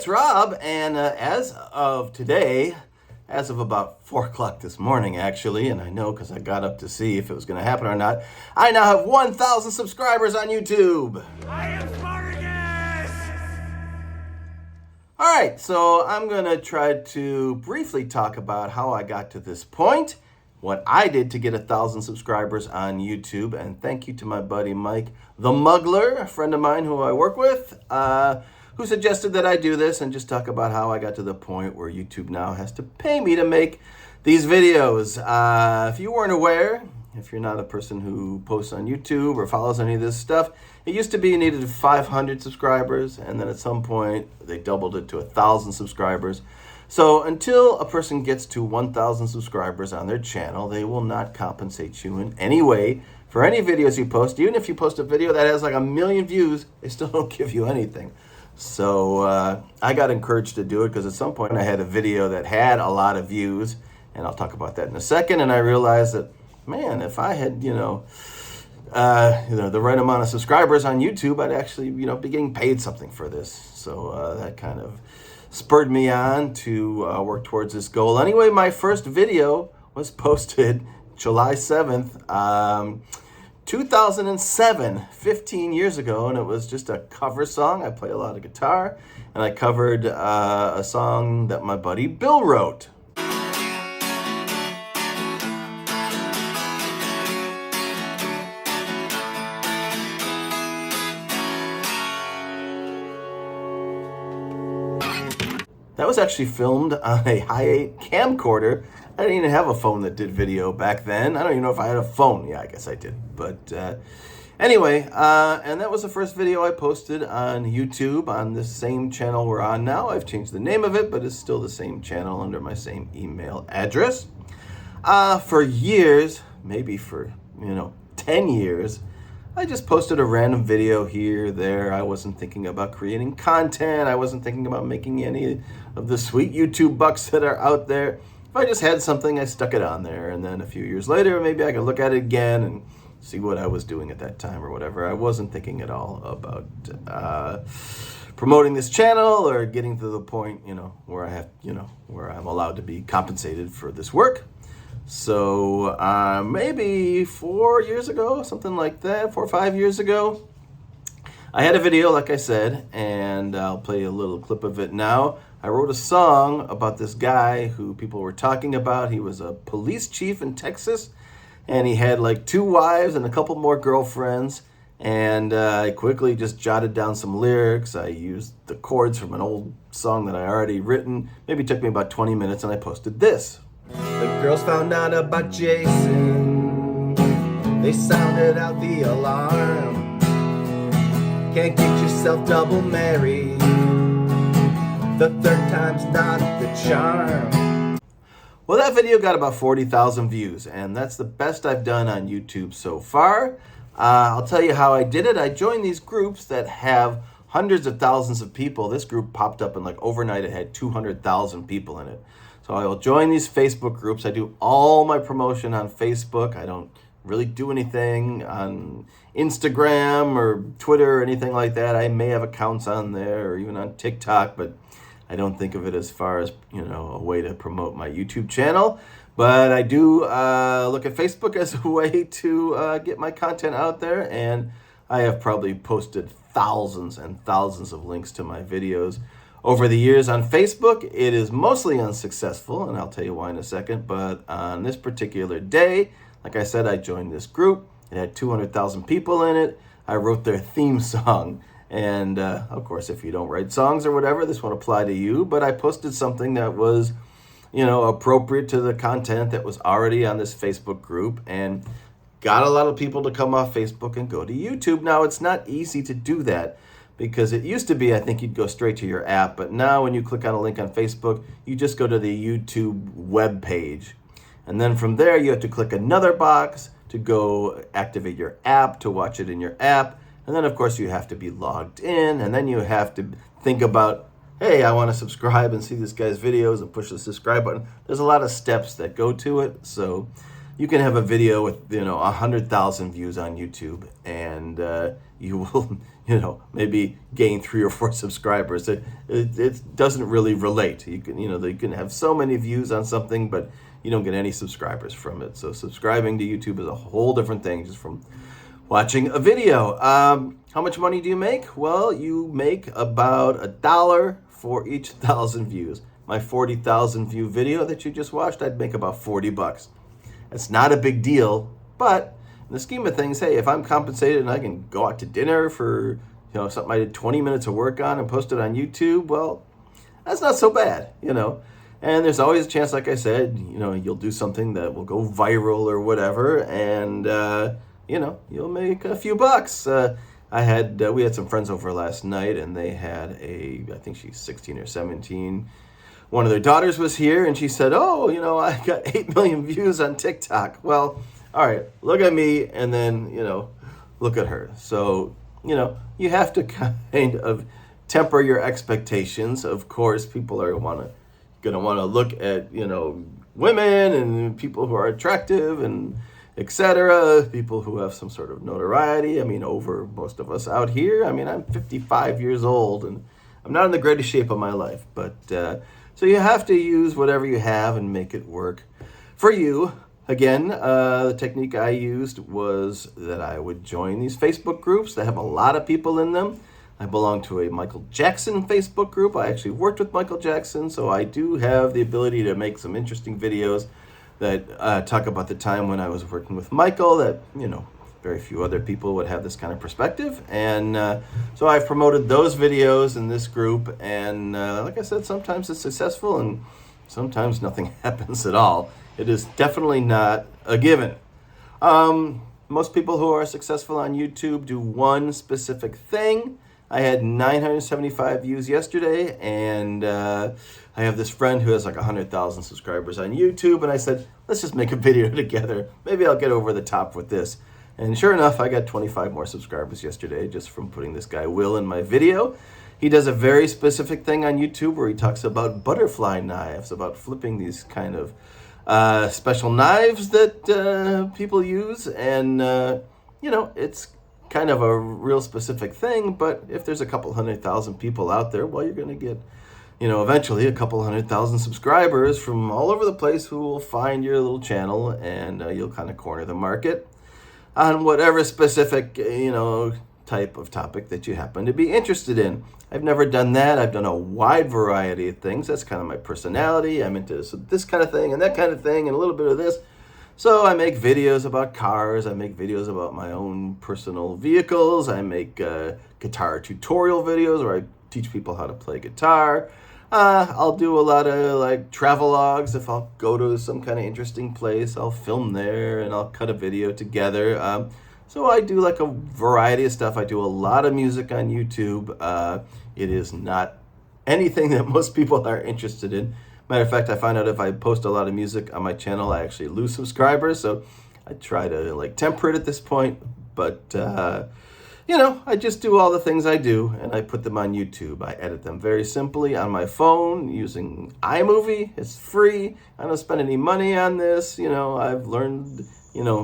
it's Rob, and as of today, as of about 4 o'clock this morning, actually, and I know because I got up to see if it was going to happen or not, I now have 1,000 subscribers on YouTube. I am Spartacus! All right, so I'm going to try to briefly talk about how I got to this point, what I did to get 1,000 subscribers on YouTube, and thank you to my buddy Mike the Muggler, a friend of mine who I work with, who suggested that I do this and just talk about how I got to the point where YouTube now has to pay me to make these videos. If you weren't aware, if you're not a person who posts on YouTube or follows any of this stuff, it used to be you needed 500 subscribers, and then at some point they doubled it to 1,000 subscribers. So until a person gets to 1,000 subscribers on their channel, they will not compensate you in any way for any videos you post. Even if you post a video that has like 1 million views, they still don't give you anything. So I got encouraged to do it because at some point I had a video that had a lot of views, and I'll talk about that in a second. And I realized that, man, if I had, the right amount of subscribers on YouTube, I'd actually, be getting paid something for this. So that kind of spurred me on to work towards this goal. Anyway, my first video was posted July 7th, 2007, 15 years ago, and it was just a cover song. I play a lot of guitar, and I covered a song that my buddy Bill wrote. That was actually filmed on a Hi8 camcorder. I didn't even have a phone that did video back then. I don't even know if I had a phone. Yeah, I guess I did. But anyway, and that was the first video I posted on YouTube on this same channel we're on now. I've changed the name of it, but it's still the same channel under my same email address. For years, maybe for, 10 years, I just posted a random video here, there. I wasn't thinking about creating content. I wasn't thinking about making any of the sweet YouTube bucks that are out there. If I just had something, I stuck it on there. And then a few years later, maybe I could look at it again and see what I was doing at that time or whatever. I wasn't thinking at all about promoting this channel or getting to the point, where I have, where I'm allowed to be compensated for this work. So maybe 4 years ago, something like that, 4 or 5 years ago, I had a video, like I said, and I'll play a little clip of it now. I wrote a song about this guy who people were talking about. He was a police chief in Texas, and he had like 2 wives and a couple more girlfriends. And I quickly just jotted down some lyrics. I used the chords from an old song that I already written. Maybe it took me about 20 minutes, and I posted this. The girls found out about Jason. They sounded out the alarm. Can't get yourself double married. The third time's not the charm. Well, that video got about 40,000 views, and that's the best I've done on YouTube so far. I'll tell you how I did it. I joined these groups that have hundreds of thousands of people. This group popped up, and like overnight it had 200,000 people in it. So I'll join these Facebook groups. I do all my promotion on Facebook. I don't really do anything on Instagram or Twitter or anything like that. I may have accounts on there or even on TikTok, but I don't think of it as far as, a way to promote my YouTube channel. But I do look at Facebook as a way to get my content out there, and I have probably posted thousands and thousands of links to my videos over the years on Facebook. It is mostly unsuccessful, and I'll tell you why in a second. But on this particular day, like I said, I joined this group. It had 200,000 people in it. I wrote their theme song. And of course, if you don't write songs or whatever, this won't apply to you. But I posted something that was, appropriate to the content that was already on this Facebook group, and got a lot of people to come off Facebook and go to YouTube. Now, it's not easy to do that, because it used to be, I think you'd go straight to your app, but now when you click on a link on Facebook, you just go to the YouTube web page. And then from there, you have to click another box to go activate your app, to watch it in your app. And then, of course, you have to be logged in, and then you have to think about, hey, I want to subscribe and see this guy's videos and push the subscribe button. There's a lot of steps that go to it. So you can have a video with 100,000 views on YouTube, and you will maybe gain 3 or 4 subscribers. It doesn't really relate. You can have so many views on something, but you don't get any subscribers from it. So subscribing to YouTube is a whole different thing just from watching a video. How much money do you make? Well, you make about $1 for each 1,000 views. My 40,000 view video that you just watched, I'd make about $40. It's not a big deal, but in the scheme of things, hey, if I'm compensated and I can go out to dinner for something I did 20 minutes of work on and post it on YouTube, well, that's not so bad, And there's always a chance, like I said, you'll do something that will go viral or whatever, and you'll make a few bucks. We had some friends over last night, and they had I think she's 16 or 17. One of their daughters was here, and she said, "Oh, I got 8 million views on TikTok." Well, all right, look at me, and then look at her. So you have to kind of temper your expectations. Of course, people are gonna want to look at women and people who are attractive and etc. People who have some sort of notoriety. I mean, over most of us out here. I mean, I'm 55 years old, and I'm not in the greatest shape of my life, but so you have to use whatever you have and make it work for you. Again, the technique I used was that I would join these Facebook groups that have a lot of people in them. I belong to a Michael Jackson Facebook group. I actually worked with Michael Jackson, so I do have the ability to make some interesting videos that talk about the time when I was working with Michael that, very few other people would have this kind of perspective. And so I've promoted those videos in this group. And like I said, sometimes it's successful and sometimes nothing happens at all. It is definitely not a given. Most people who are successful on YouTube do one specific thing. I had 975 views yesterday, and I have this friend who has like 100,000 subscribers on YouTube, and I said, let's just make a video together. Maybe I'll get over the top with this. And sure enough, I got 25 more subscribers yesterday just from putting this guy Will in my video. He does a very specific thing on YouTube where he talks about butterfly knives, about flipping these kind of special knives that people use. And, it's kind of a real specific thing, but if there's a couple 100,000 people out there, well, you're going to get, eventually a couple 100,000 subscribers from all over the place who will find your little channel, and you'll kind of corner the market on whatever specific, type of topic that you happen to be interested in. I've never done that. I've done a wide variety of things. That's kind of my personality. I'm into this kind of thing and that kind of thing and a little bit of this. So I make videos about cars. I make videos about my own personal vehicles. I make guitar tutorial videos where I teach people how to play guitar. I'll do a lot of travelogues. If I'll go to some kind of interesting place, I'll film there and I'll cut a video together. So I do like a variety of stuff. I do a lot of music on YouTube. It is not anything that most people are interested in. Matter of fact, I find out if I post a lot of music on my channel, I actually lose subscribers. So I try to temper it at this point. But I just do all the things I do, and I put them on YouTube. I edit them very simply on my phone using iMovie. It's free. I don't spend any money on this. I've learned,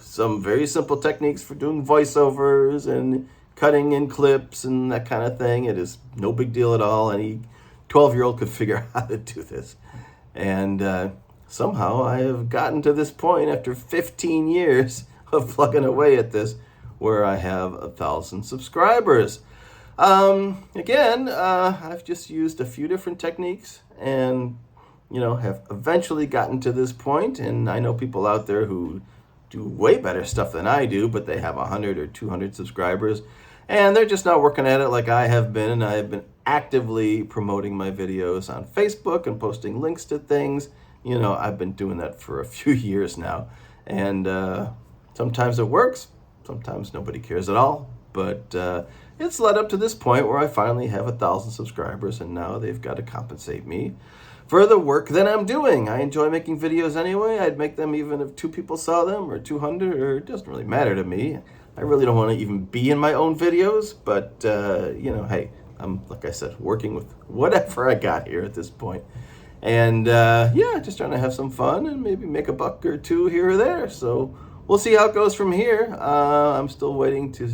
some very simple techniques for doing voiceovers and cutting in clips and that kind of thing. It is no big deal at all. Any 12-year-old could figure out how to do this. And somehow I have gotten to this point after 15 years of plugging away at this, where I have 1,000 subscribers. Again, I've just used a few different techniques and, have eventually gotten to this point. And I know people out there who do way better stuff than I do, but they have 100 or 200 subscribers. And they're just not working at it like I have been. And I have been actively promoting my videos on Facebook and posting links to things. I've been doing that for a few years now. And sometimes it works. Sometimes nobody cares at all, but it's led up to this point where I finally have 1,000 subscribers, and now they've got to compensate me for the work that I'm doing. I enjoy making videos anyway. I'd make them even if 2 people saw them or 200, or it doesn't really matter to me. I really don't want to even be in my own videos, but hey, I'm, like I said, working with whatever I got here at this point. And yeah, just trying to have some fun and maybe make a buck or two here or there. So we'll see how it goes from here. I'm still waiting to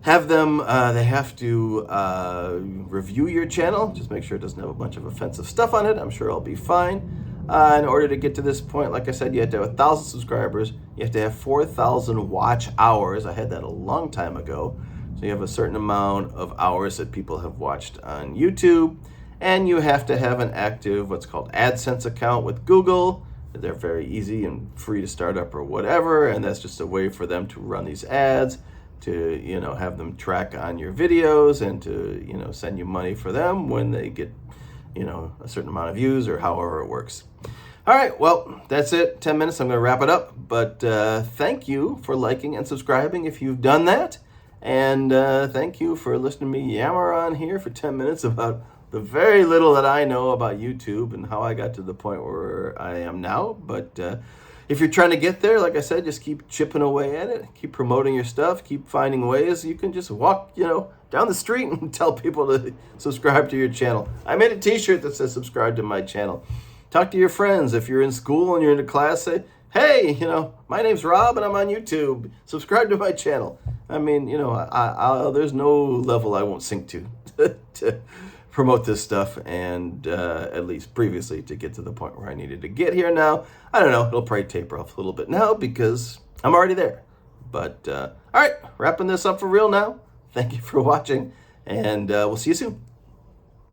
have them, they have to review your channel. Just make sure it doesn't have a bunch of offensive stuff on it. I'm sure I'll be fine. In order to get to this point, like I said, you have to have 1,000 subscribers. You have to have 4,000 watch hours. I had that a long time ago. So you have a certain amount of hours that people have watched on YouTube. And you have to have an active, what's called AdSense account with Google. They're very easy and free to start up or whatever. And that's just a way for them to run these ads, to, you know, have them track on your videos and to, you know, send you money for them when they get, you know, a certain amount of views or however it works. All right, well, that's it. 10 minutes, I'm going to wrap it up. But thank you for liking and subscribing if you've done that. And thank you for listening to me yammer on here for 10 minutes about the very little that I know about YouTube and how I got to the point where I am now. But if you're trying to get there, like I said, just keep chipping away at it. Keep promoting your stuff. Keep finding ways. You can just walk, you know, down the street and tell people to subscribe to your channel. I made a t-shirt that says subscribe to my channel. Talk to your friends. If you're in school and you're in a class, say, hey, you know, my name's Rob and I'm on YouTube. Subscribe to my channel. I mean, you know, there's no level I won't sink to promote this stuff, and at least previously to get to the point where I needed to get here now. I don't know, it'll probably taper off a little bit now because I'm already there. But all right, wrapping this up for real now. Thank you for watching, and we'll see you soon.